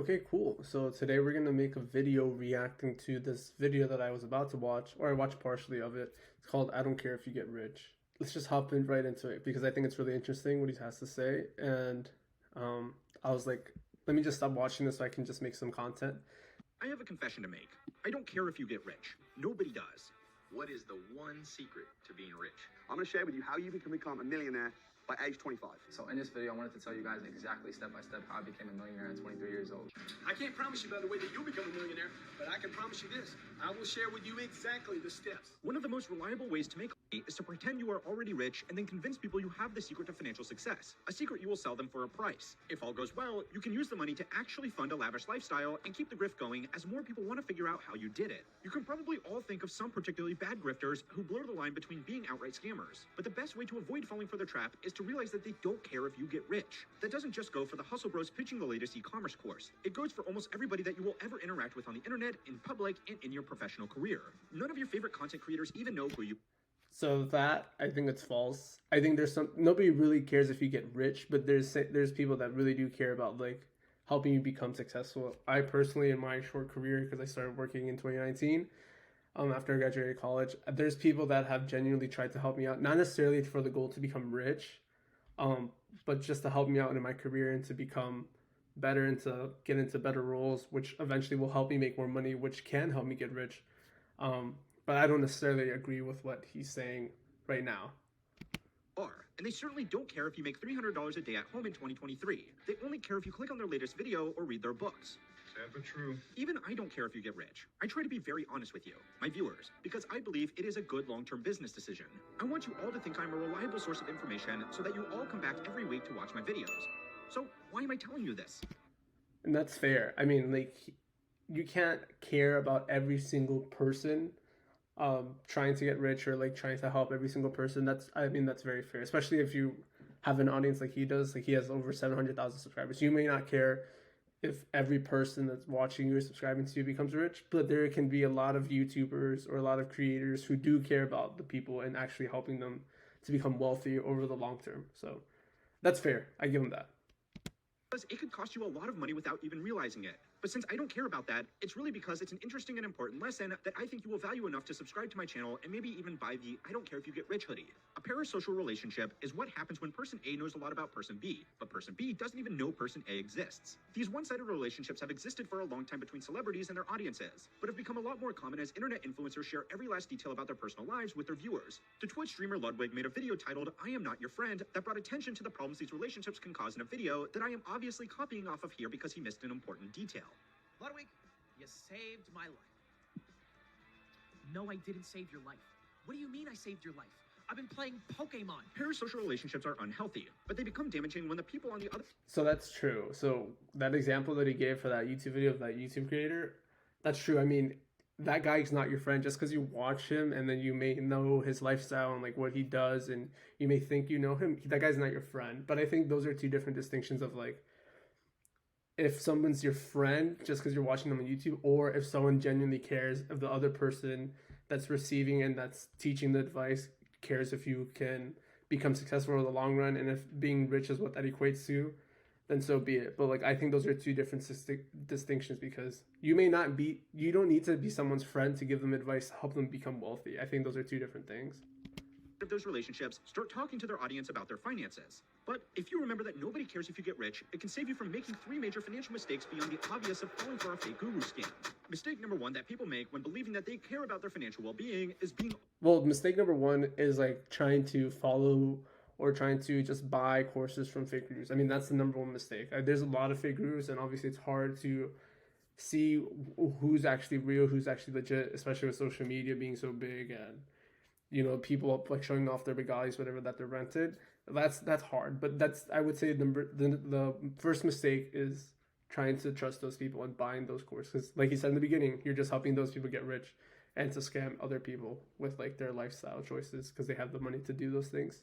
Okay, cool. So today we're gonna make a video reacting to this video that I was about to watch, or I watched partially of it. It's called "I Don't Care If You Get Rich." Let's just hop in right into it because I think it's really interesting what he has to say. And um, I was like, let me just stop watching this so I can just make some content. I have a confession to make. I don't care if you get rich. Nobody does. What is the one secret to being rich? I'm going to share with you how you can become a millionaire by age 25. So in this video, I wanted to tell you guys exactly step by step how I became a millionaire at 23 years old. I can't promise you by the way that you'll become a millionaire, but I can promise you this. I will share with you exactly the steps. One of the most reliable ways to make money is to pretend you are already rich and then convince people you have the secret to financial success. A secret you will sell them for a price. If all goes well, you can use the money to actually fund a lavish lifestyle and keep the grift going as more people want to figure out how you did it. You can probably all think of some particularly bad grifters who blur the line between being outright scammers. But the best way to avoid falling for their trap is to realize that they don't care if you get rich. That doesn't just go for the hustle bros pitching the latest e-commerce course. It goes for almost everybody that you will ever interact with on the internet, in public, and in your professional career. None of your favorite content creators even know who you. So that I think it's false. I think nobody really cares if you get rich, but there's people that really do care about like helping you become successful. I personally, in my short career, because I started working in 2019, after I graduated college, there's people that have genuinely tried to help me out, not necessarily for the goal to become rich, but just to help me out in my career and to become better and to get into better roles, which eventually will help me make more money, which can help me get rich. But I don't necessarily agree with what he's saying right now. And they certainly don't care if you make $300 a day at home in 2023. They only care if you click on their latest video or read their books. Sad but true. Even I don't care if you get rich. I try to be very honest with you, my viewers, because I believe it is a good long-term business decision. I want you all to think I'm a reliable source of information so that you all come back every week to watch my videos. So why am I telling you this? And that's fair. I mean, like, you can't care about every single person trying to get rich or like trying to help every single person. That's very fair, especially if you have an audience like he does. Like, he has over 700,000 subscribers. You may not care if every person that's watching you or subscribing to you becomes rich, but there can be a lot of YouTubers or a lot of creators who do care about the people and actually helping them to become wealthy over the long term. So that's fair. I give him that. Because it could cost you a lot of money without even realizing it. But since I don't care about that, it's really because it's an interesting and important lesson that I think you will value enough to subscribe to my channel and maybe even buy the I don't care if you get rich hoodie. A parasocial relationship is what happens when person A knows a lot about person B, but person B doesn't even know person A exists. These one-sided relationships have existed for a long time between celebrities and their audiences, but have become a lot more common as internet influencers share every last detail about their personal lives with their viewers. The Twitch streamer Ludwig made a video titled I Am Not Your Friend that brought attention to the problems these relationships can cause in a video that I am obviously copying off of here because he missed an important detail. Ludwig, you saved my life. No, I didn't save your life. What do you mean I saved your life? I've been playing Pokemon. Parasocial relationships are unhealthy, but they become damaging when the people on the other... So that's true. So that example that he gave for that YouTube video of that YouTube creator, that's true. I mean, that guy's not your friend just because you watch him and then you may know his lifestyle and like what he does and you may think you know him. That guy's not your friend. But I think those are two different distinctions of like, if someone's your friend just because you're watching them on YouTube, or if someone genuinely cares of the other person that's receiving and that's teaching the advice, cares if you can become successful in the long run, and if being rich is what that equates to, then so be it. But like, I think those are two different distinctions, because you don't need to be someone's friend to give them advice to help them become wealthy. I think those are two different things. Of those relationships, start talking to their audience about their finances. But if you remember that nobody cares if you get rich, it can save you from making 3 major financial mistakes beyond the obvious of falling for a fake guru scam. Mistake number 1 that people make when believing that they care about their financial well-being is being... Well, mistake number 1 is like trying to follow or trying to just buy courses from fake gurus. I mean, that's the number 1 mistake. There's a lot of fake gurus, and obviously it's hard to see who's actually real, who's actually legit, especially with social media being so big and, you know, people like showing off their regalis, whatever, that they're rented. That's hard. But that's, I would say, the first mistake is trying to trust those people and buying those courses. Like he said in the beginning, you're just helping those people get rich and to scam other people with like their lifestyle choices because they have the money to do those things.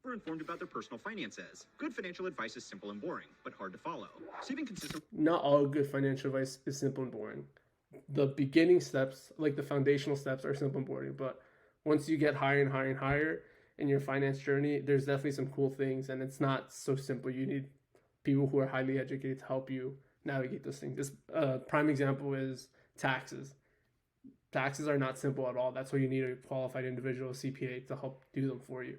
We're informed about their personal finances. Good financial advice is simple and boring, but hard to follow. Saving consistent... Not all good financial advice is simple and boring. The beginning steps, like the foundational steps, are simple and boring, but once you get higher and higher and higher in your finance journey, there's definitely some cool things, and it's not so simple. You need people who are highly educated to help you navigate those things. This prime example is taxes. Taxes are not simple at all. That's why you need a qualified individual, CPA, to help do them for you.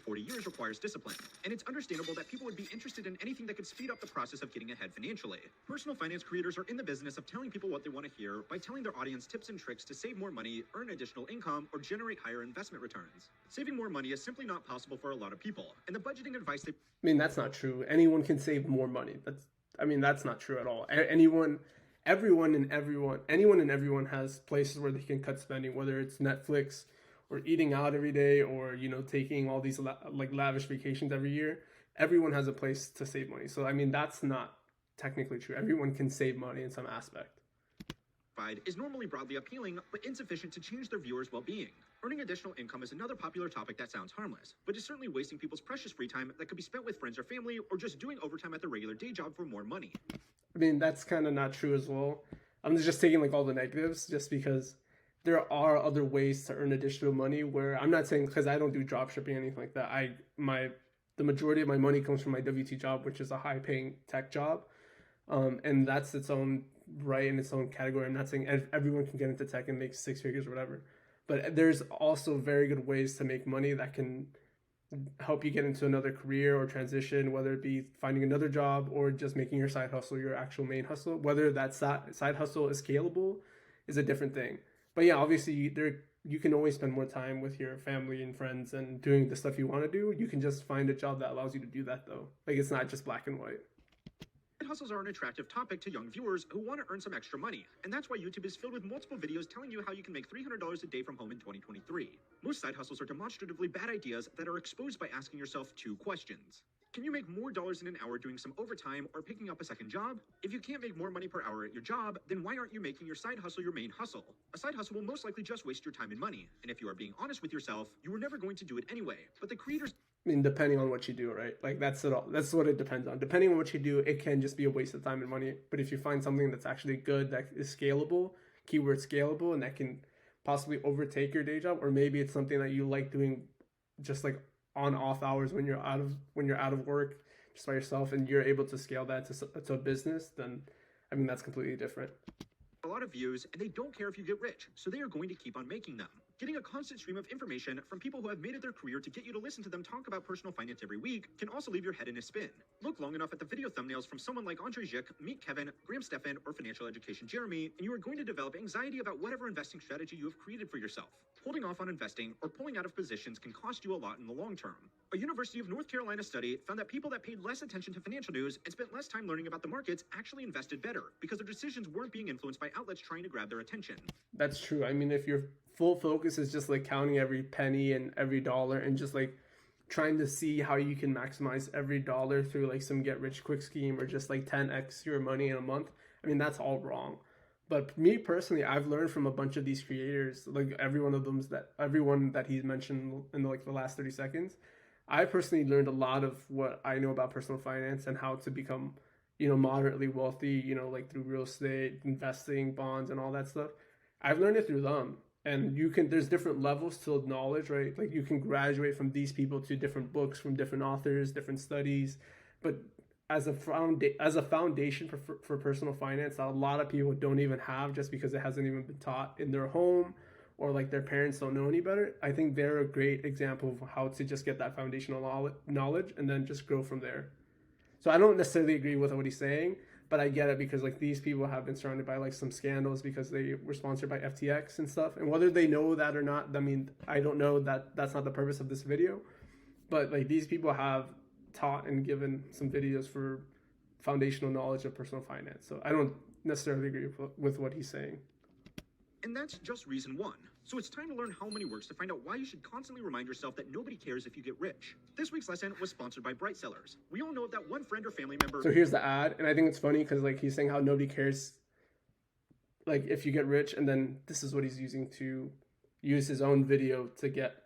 40 years requires discipline, and it's understandable that people would be interested in anything that could speed up the process of getting ahead financially. Personal finance creators are in the business of telling people what they want to hear by telling their audience tips and tricks to save more money, earn additional income, or generate higher investment returns. Saving more money is simply not possible for a lot of people, and the budgeting advice they... I mean, that's not true. Anyone can save more money. That's not true at all. Anyone and everyone has places where they can cut spending, whether it's Netflix or eating out every day, or, you know, taking all these lavish vacations every year. Everyone has a place to save money. So, I mean, that's not technically true. Everyone can save money in some aspect. Is normally broadly appealing, but insufficient to change their viewers' well-being. Earning additional income is another popular topic that sounds harmless, but is certainly wasting people's precious free time that could be spent with friends or family, or just doing overtime at their regular day job for more money. I mean, that's kind of not true as well. I'm just taking like all the negatives, just because there are other ways to earn additional money, where I'm not saying, because I don't do drop shipping or anything like that. The majority of my money comes from my W-2 job, which is a high paying tech job. And that's its own right in its own category. I'm not saying everyone can get into tech and make six figures or whatever, but there's also very good ways to make money that can help you get into another career or transition, whether it be finding another job or just making your side hustle your actual main hustle. Whether that side hustle is scalable is a different thing. But yeah, obviously you can always spend more time with your family and friends and doing the stuff you want to do. You can just find a job that allows you to do that, though. Like, it's not just black and white. Side hustles are an attractive topic to young viewers who want to earn some extra money, and that's why YouTube is filled with multiple videos telling you how you can make $300 a day from home in 2023. Most side hustles are demonstratively bad ideas that are exposed by asking yourself two questions. Can you make more dollars in an hour doing some overtime or picking up a second job? If you can't make more money per hour at your job, then why aren't you making your side hustle your main hustle? A side hustle will most likely just waste your time and money, and if you are being honest with yourself, you were never going to do it anyway. But the creators... I mean, depending on what you do, right? Like, that's it all. That's what it depends on. Depending on what you do, it can just be a waste of time and money. But if you find something that's actually good, that is scalable, keyword scalable, and that can possibly overtake your day job, or maybe it's something that you like doing just like on off hours when you're out of work, just by yourself, and you're able to scale that to a business, then I mean, that's completely different. A lot of views, and they don't care if you get rich, so they are going to keep on making them. Getting a constant stream of information from people who have made it their career to get you to listen to them talk about personal finance every week can also leave your head in a spin. Look long enough at the video thumbnails from someone like Andre Zick, Meet Kevin, Graham Stephan, or Financial Education Jeremy, and you are going to develop anxiety about whatever investing strategy you have created for yourself. Holding off on investing or pulling out of positions can cost you a lot in the long term. A University of North Carolina study found that people that paid less attention to financial news and spent less time learning about the markets actually invested better, because their decisions weren't being influenced by outlets trying to grab their attention. That's true. I mean, if your full focus is just like counting every penny and every dollar and just like trying to see how you can maximize every dollar through like some get rich quick scheme or just like 10x your money in a month, I mean, that's all wrong. But me personally, I've learned from a bunch of these creators, like everyone that he's mentioned in like the last 30 seconds. I personally learned a lot of what I know about personal finance and how to become, you know, moderately wealthy, you know, like through real estate, investing, bonds, and all that stuff. I've learned it through them. And there's different levels to knowledge, right? Like, you can graduate from these people to different books from different authors, different studies. But as a foundation for personal finance that a lot of people don't even have, just because it hasn't even been taught in their home, or like their parents don't know any better, I think they're a great example of how to just get that foundational knowledge and then just grow from there. So I don't necessarily agree with what he's saying, but I get it, because like these people have been surrounded by like some scandals because they were sponsored by FTX and stuff. And whether they know that or not, I mean, I don't know, that's not the purpose of this video. But like, these people have taught and given some videos for foundational knowledge of personal finance. So I don't necessarily agree with what he's saying. And that's just reason one. So it's time to learn how money works to find out why you should constantly remind yourself that nobody cares if you get rich. This week's lesson was sponsored by Bright Sellers. We all know that one friend or family member... So here's the ad, and I think it's funny because like he's saying how nobody cares like if you get rich, and then this is what he's using to use his own video to get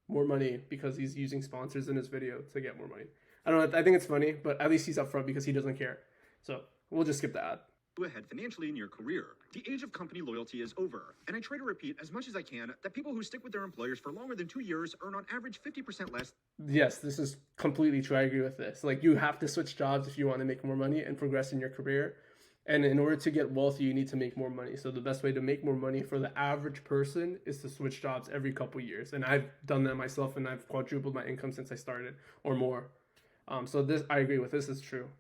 more money, because he's using sponsors in his video to get more money. I don't know, I think it's funny, but at least he's upfront because he doesn't care. So we'll just skip the ad. ahead financially in your career. The age of company loyalty is over, and I try to repeat as much as I can that people who stick with their employers for longer than 2 years earn on average 50% less. Yes, this is completely true. I agree with this. Like, you have to switch jobs if you want to make more money and progress in your career. And in order to get wealthy, you need to make more money. So the best way to make more money for the average person is to switch jobs every couple years. And I've done that myself, and I've quadrupled my income since I started, or more. So this, I agree with. This is true.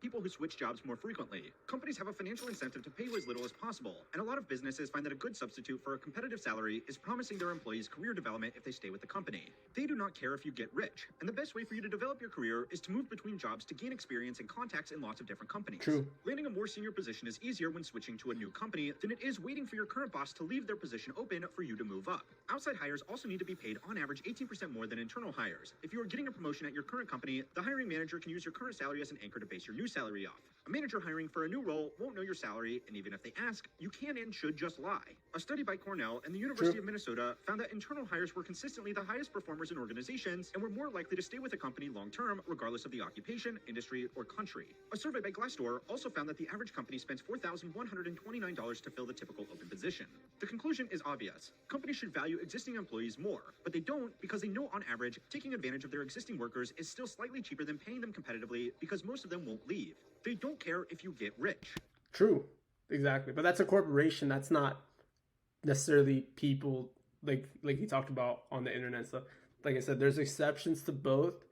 People who switch jobs more frequently. Companies have a financial incentive to pay you as little as possible, and a lot of businesses find that a good substitute for a competitive salary is promising their employees career development if they stay with the company. They do not care if you get rich, and the best way for you to develop your career is to move between jobs to gain experience and contacts in lots of different companies. True. Landing a more senior position is easier when switching to a new company than it is waiting for your current boss to leave their position open for you to move up. Outside hires also need to be paid on average 18% more than internal hires. If you are getting a promotion at your current company, the hiring manager can use your current salary as an anchor to base your new salary off. A manager hiring for a new role won't know your salary, and even if they ask, you can and should just lie. A study by Cornell and the University of Minnesota found that internal hires were consistently the highest performers in organizations and were more likely to stay with a company long-term, regardless of the occupation, industry, or country. A survey by Glassdoor also found that the average company spends $4,129 to fill the typical open position. The conclusion is obvious. Companies should value existing employees more, but they don't because they know on average, taking advantage of their existing workers is still slightly cheaper than paying them competitively because most of them won't leave. They don't care if you get rich. True. Exactly. But that's a corporation. That's not necessarily people like you talked about on the internet stuff. Like I said, there's exceptions to both,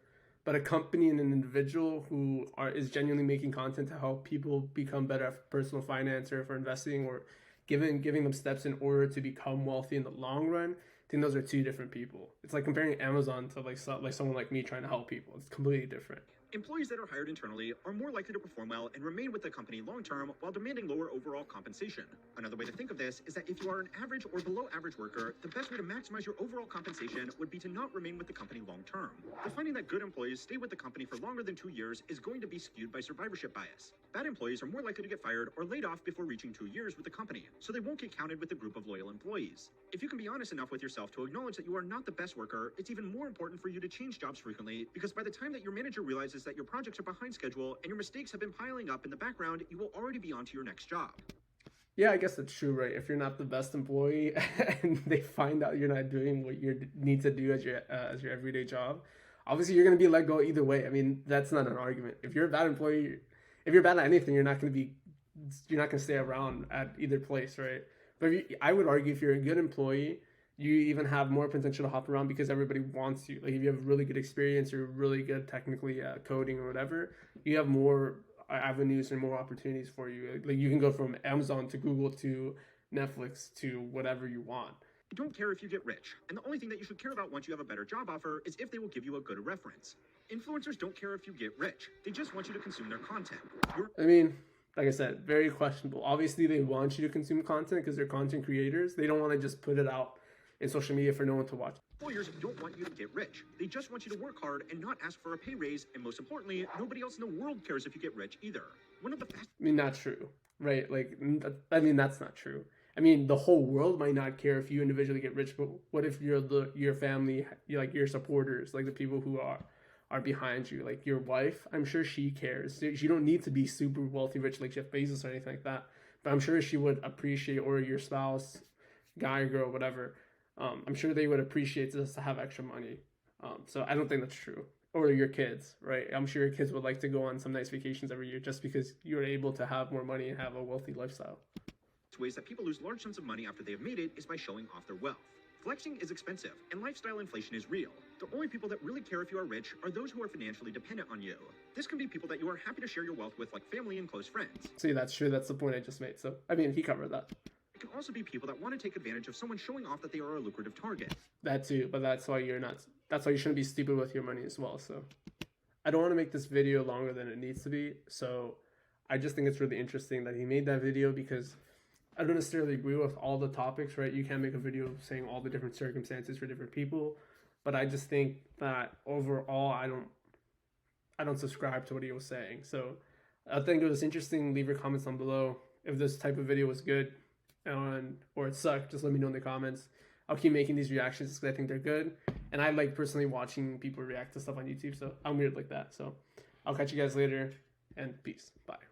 but a company and an individual who is genuinely making content to help people become better at personal finance or for investing or giving them steps in order to become wealthy in the long run, I think those are two different people. It's like comparing Amazon to like someone like me trying to help people. It's completely different. Employees that are hired internally are more likely to perform well and remain with the company long-term while demanding lower overall compensation. Another way to think of this is that if you are an average or below average worker, the best way to maximize your overall compensation would be to not remain with the company long-term. The finding that good employees stay with the company for longer than 2 years is going to be skewed by survivorship bias. Bad employees are more likely to get fired or laid off before reaching 2 years with the company, so they won't get counted with the group of loyal employees. If you can be honest enough with yourself to acknowledge that you are not the best worker, it's even more important for you to change jobs frequently, because by the time that your manager realizes that your projects are behind schedule and your mistakes have been piling up in the background, you will already be on to your next job. Yeah, I guess that's true, right? If you're not the best employee and they find out you're not doing what you need to do as your everyday job, obviously you're going to be let go either way. I mean, that's not an argument. If you're a bad employee, if you're bad at anything, you're not going to stay around at either place, right? But I would argue if you're a good employee, you even have more potential to hop around because everybody wants you. Like if you have really good experience or really good technically coding or whatever, you have more avenues and more opportunities for you. Like you can go from Amazon to Google to Netflix to whatever you want. You don't care if you get rich, and the only thing that you should care about once you have a better job offer is if they will give you a good reference. Influencers don't care if you get rich. They just want you to consume their content. I mean, like I said, very questionable. Obviously, they want you to consume content because they're content creators. They don't want to just put it out in social media for no one to watch. Employers don't want you to get rich. They just want you to work hard and not ask for a pay raise, and most importantly, nobody else in the world cares if you get rich either. One of the fast... I mean, not true, right? Like, I mean, that's not true. I mean, the whole world might not care if you individually get rich, but what if your family, like your supporters, like the people who are behind you, like your wife, I'm sure she cares. She don't need to be super wealthy, rich like Jeff Bezos or anything like that, but I'm sure she would appreciate, or your spouse, guy or girl, whatever, I'm sure they would appreciate this to have extra money. So I don't think that's true. Or your kids, right? I'm sure your kids would like to go on some nice vacations every year just because you're able to have more money and have a wealthy lifestyle. Ways that people lose large sums of money after they have made it is by showing off their wealth. Flexing is expensive, and lifestyle inflation is real. The only people that really care if you are rich are those who are financially dependent on you. This can be people that you are happy to share your wealth with, like family and close friends. See, that's true. That's the point I just made. So, I mean, he covered that. It can also be people that want to take advantage of someone showing off that they are a lucrative target. That too, but that's why you shouldn't be stupid with your money as well. So, I don't want to make this video longer than it needs to be. So, I just think it's really interesting that he made that video because I don't necessarily agree with all the topics, right? You can't make a video saying all the different circumstances for different people, but I just think that overall, I don't subscribe to what he was saying. So I think it was interesting. Leave your comments down below. If this type of video was good or it sucked, just let me know in the comments. I'll keep making these reactions because I think they're good. And I like personally watching people react to stuff on YouTube. So I'm weird like that. So I'll catch you guys later and peace. Bye.